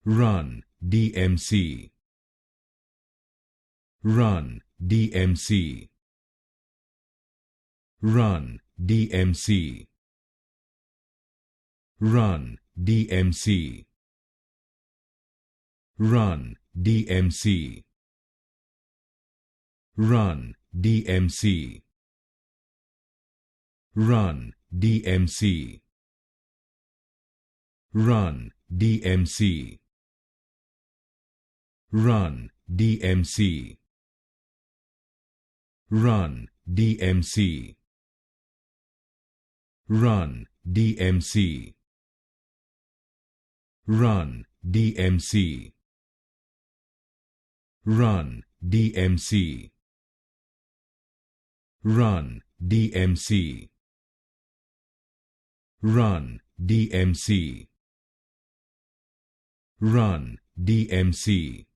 Run-DMC. Run-DMC. Run-DMC. Run-DMC. Run-DMC. Run-DMC. Run-DMC. Run-DMC. Run-DMC. Run-DMC. Run-DMC. Run-DMC. Run-DMC. Run-DMC. Run-DMC. Run-DMC.